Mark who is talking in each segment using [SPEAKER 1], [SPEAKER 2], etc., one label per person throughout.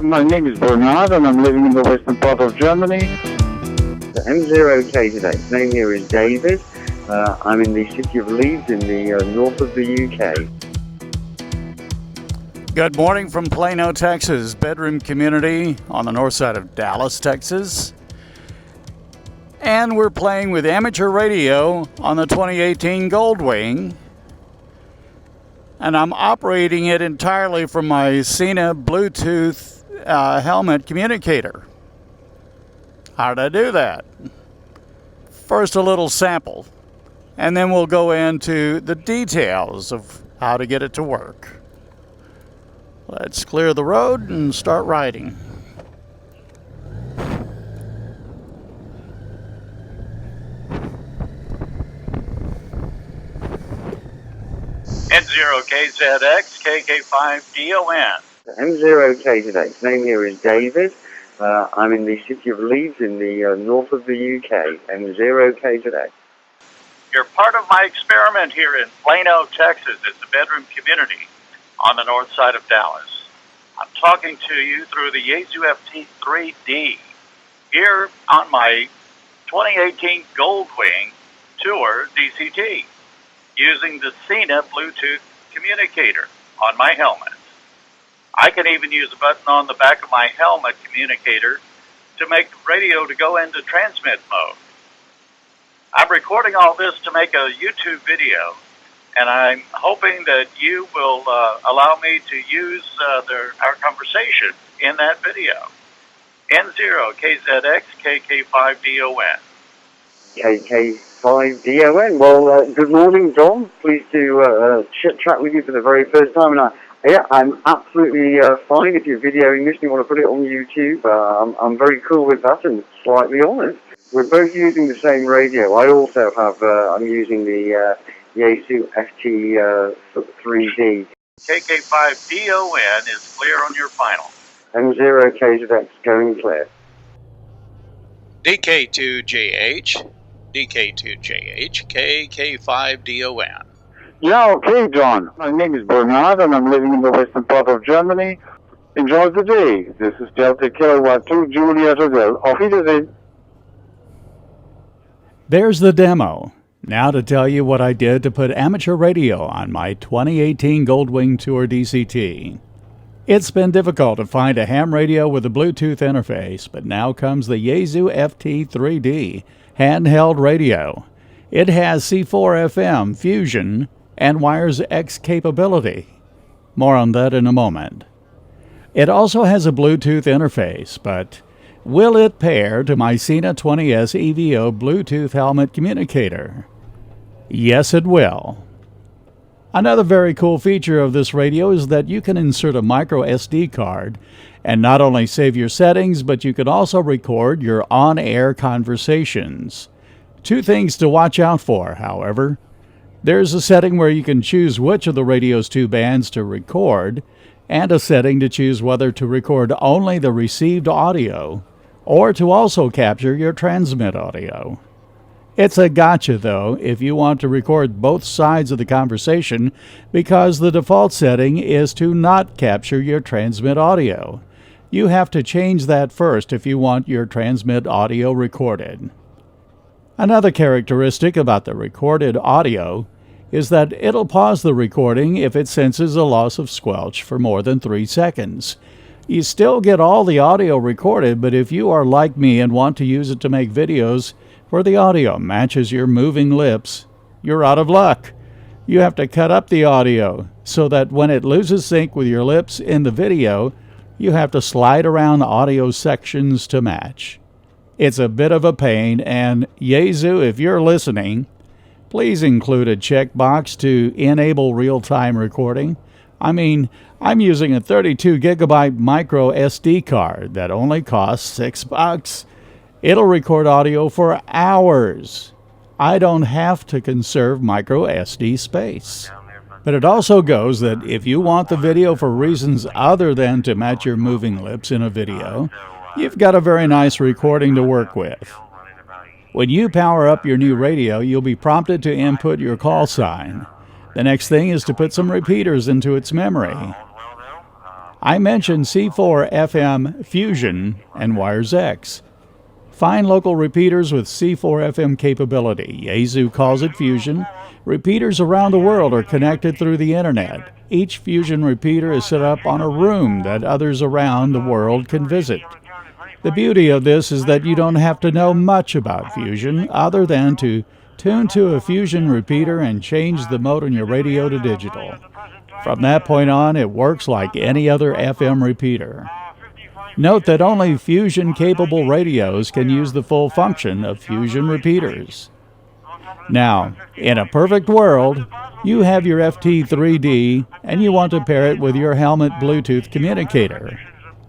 [SPEAKER 1] My name is Bernard and I'm living in the western part of Germany.
[SPEAKER 2] The M0K today. His name here is David. I'm in the city of Leeds in the north of the UK.
[SPEAKER 3] Good morning from Plano, Texas, bedroom community on the north side of Dallas, Texas. And we're playing with amateur radio on the 2018 Goldwing. And I'm operating it entirely from my Sena Bluetooth helmet communicator. How did I do that? First, a little sample, and then we'll go into the details of how to get it to work. Let's clear the road and start riding.
[SPEAKER 4] N0KZX KK5DON.
[SPEAKER 2] The M0K today. His name here is David. I'm in the city of Leeds in the north of the UK. M0K today.
[SPEAKER 4] You're part of my experiment here in Plano, Texas. It's a bedroom community on the north side of Dallas. I'm talking to you through the Yaesu FT3d here on my 2018 Goldwing Tour DCT using the Sena Bluetooth communicator on my helmet. I can even use a button on the back of my helmet communicator to make the radio to go into transmit mode. I'm recording all this to make a YouTube video, and I'm hoping that you will allow me to use our conversation in that video. N0KZX KK5DON.
[SPEAKER 2] KK5DON. Well, good morning, Don. Pleased to chat with you for the very first time. And I'm absolutely fine if you're videoing this and you want to put it on YouTube. I'm very cool with that and slightly honoured. We're both using the same radio. I also have, I'm using the Yaesu FT3d.
[SPEAKER 4] KK5DON is clear on your final.
[SPEAKER 2] M0KZX going clear.
[SPEAKER 5] DK2JH, DK2JH, KK5DON.
[SPEAKER 1] Yeah, okay, John. My name is Bernard and I'm living in the western part of Germany. Enjoy the day. This is Delta Kilowatt 2 Juliet Hotel. Auf Wiedersehen.
[SPEAKER 3] There's the demo. Now to tell you what I did to put amateur radio on my 2018 Goldwing Tour DCT. It's been difficult to find a ham radio with a Bluetooth interface, but now comes the Yaesu FT3d handheld radio. It has C4 FM fusion and wires X capability. More on that in a moment. It also has a Bluetooth interface, but will it pair to my Sena 20S EVO Bluetooth helmet communicator? Yes, it will. Another very cool feature of this radio is that you can insert a micro SD card and not only save your settings, but you can also record your on-air conversations. Two things to watch out for, however. There's a setting where you can choose which of the radio's two bands to record, and a setting to choose whether to record only the received audio or to also capture your transmit audio. It's a gotcha, though, if you want to record both sides of the conversation, because the default setting is to not capture your transmit audio. You have to change that first if you want your transmit audio recorded. Another characteristic about the recorded audio is that it'll pause the recording if it senses a loss of squelch for more than 3 seconds. You still get all the audio recorded, but if you are like me and want to use it to make videos where the audio matches your moving lips, you're out of luck. You have to cut up the audio so that when it loses sync with your lips in the video, you have to slide around audio sections to match. It's a bit of a pain, and Yaesu, if you're listening, please include a checkbox to enable real-time recording. I mean, I'm using a 32 gigabyte micro SD card that only costs $6. It'll record audio for hours. I don't have to conserve micro SD space. But it also goes that if you want the video for reasons other than to match your moving lips in a video, you've got a very nice recording to work with. When you power up your new radio, you'll be prompted to input your call sign. The next thing is to put some repeaters into its memory. I mentioned C4 FM Fusion and Wires X. Find local repeaters with C4 FM capability. Yaesu calls it Fusion. Repeaters around the world are connected through the internet. Each Fusion repeater is set up on a room that others around the world can visit. The beauty of this is that you don't have to know much about Fusion other than to tune to a Fusion repeater and change the mode on your radio to digital. From that point on, it works like any other FM repeater. Note that only Fusion-capable radios can use the full function of Fusion repeaters. Now, in a perfect world, you have your FT3d and you want to pair it with your helmet Bluetooth communicator.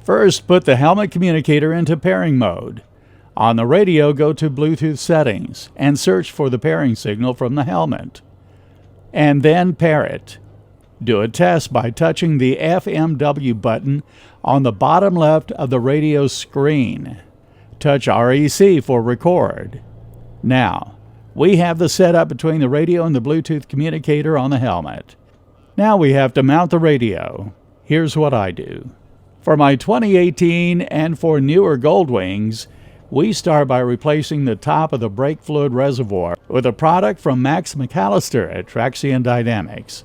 [SPEAKER 3] First, put the helmet communicator into pairing mode. On the radio, go to Bluetooth settings and search for the pairing signal from the helmet. And then pair it. Do a test by touching the FMW button on the bottom left of the radio screen. Touch REC for record. Now, we have the setup between the radio and the Bluetooth communicator on the helmet. Now we have to mount the radio. Here's what I do. For my 2018 and for newer Goldwings, we start by replacing the top of the brake fluid reservoir with a product from Max McAllister at Traxion Dynamics.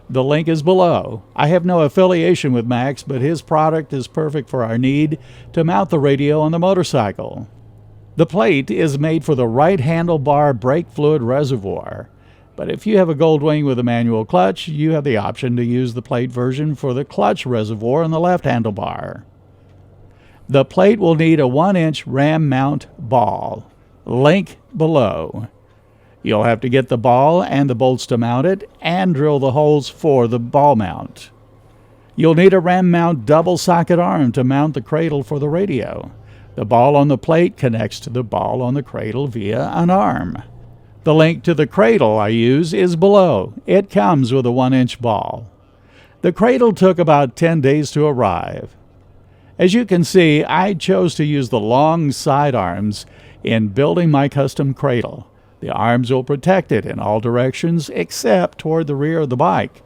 [SPEAKER 3] The link is below. I have no affiliation with Max, but his product is perfect for our need to mount the radio on the motorcycle. The plate is made for the right handlebar brake fluid reservoir, but if you have a Goldwing with a manual clutch, you have the option to use the plate version for the clutch reservoir on the left handlebar. The plate will need a 1-inch ram mount ball. Link below. You'll have to get the ball and the bolts to mount it and drill the holes for the ball mount. You'll need a ram mount double socket arm to mount the cradle for the radio. The ball on the plate connects to the ball on the cradle via an arm. The link to the cradle I use is below. It comes with a 1-inch ball. The cradle took about 10 days to arrive. As you can see, I chose to use the long side arms in building my custom cradle. The arms will protect it in all directions except toward the rear of the bike.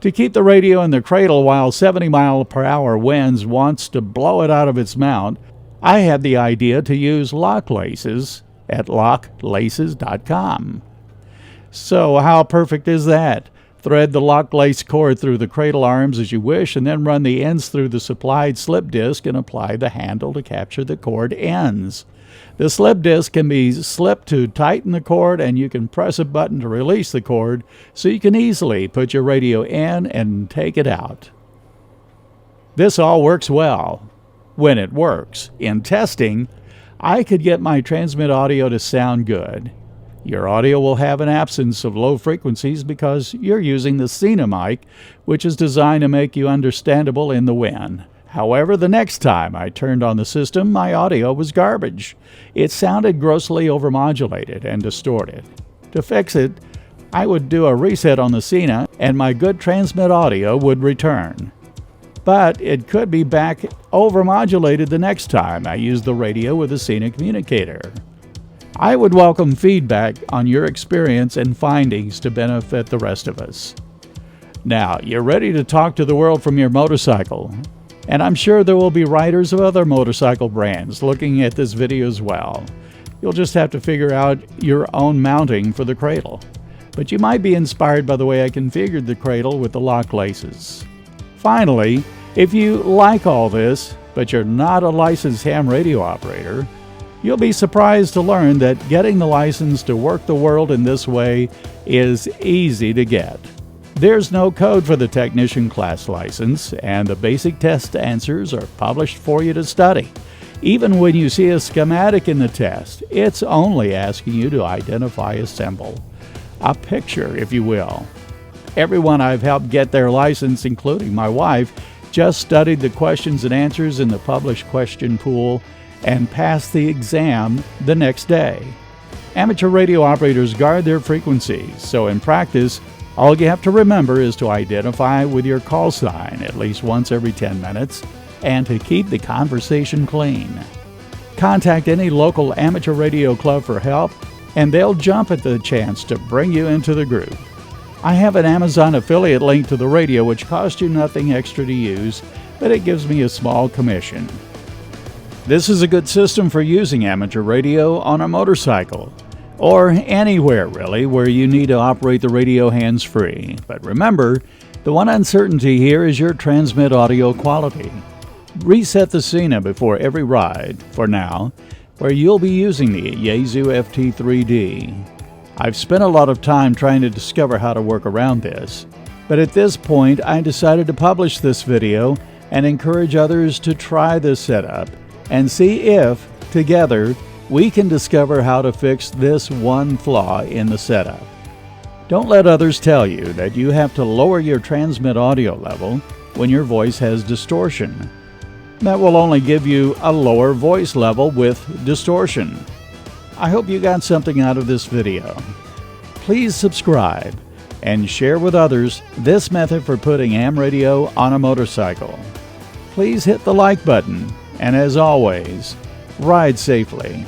[SPEAKER 3] To keep the radio in the cradle while 70-mile-per-hour winds wants to blow it out of its mount, I had the idea to use LockLaces at LockLaces.com. So how perfect is that? Thread the LockLace cord through the cradle arms as you wish and then run the ends through the supplied slip disc and apply the handle to capture the cord ends. The slip disc can be slipped to tighten the cord, and you can press a button to release the cord so you can easily put your radio in and take it out. This all works well. When it works. In testing, I could get my transmit audio to sound good. Your audio will have an absence of low frequencies because you're using the Cena mic, which is designed to make you understandable in the wind. However, the next time I turned on the system, my audio was garbage. It sounded grossly overmodulated and distorted. To fix it, I would do a reset on the Cena and my good transmit audio would return. But it could be back overmodulated the next time I used the radio with the Cena communicator. I would welcome feedback on your experience and findings to benefit the rest of us. Now, you're ready to talk to the world from your motorcycle. And I'm sure there will be riders of other motorcycle brands looking at this video as well. You'll just have to figure out your own mounting for the cradle. But you might be inspired by the way I configured the cradle with the LockLaces. Finally, if you like all this, but you're not a licensed ham radio operator, you'll be surprised to learn that getting the license to work the world in this way is easy to get. There's no code for the technician class license, and the basic test answers are published for you to study. Even when you see a schematic in the test, it's only asking you to identify a symbol. A picture, if you will. Everyone I've helped get their license, including my wife, just studied the questions and answers in the published question pool and passed the exam the next day. Amateur radio operators guard their frequencies, so in practice, all you have to remember is to identify with your call sign at least once every 10 minutes and to keep the conversation clean. Contact any local amateur radio club for help, and they'll jump at the chance to bring you into the group. I have an Amazon affiliate link to the radio which costs you nothing extra to use, but it gives me a small commission. This is a good system for using amateur radio on a motorcycle, or anywhere really where you need to operate the radio hands-free. But remember, the one uncertainty here is your transmit audio quality. Reset the Cena before every ride, for now, where you'll be using the Yaesu FT3d. I've spent a lot of time trying to discover how to work around this, but at this point I decided to publish this video and encourage others to try this setup and see if, together, we can discover how to fix this one flaw in the setup. Don't let others tell you that you have to lower your transmit audio level when your voice has distortion. That will only give you a lower voice level with distortion. I hope you got something out of this video. Please subscribe and share with others this method for putting ham radio on a motorcycle. Please hit the like button, and as always, ride safely.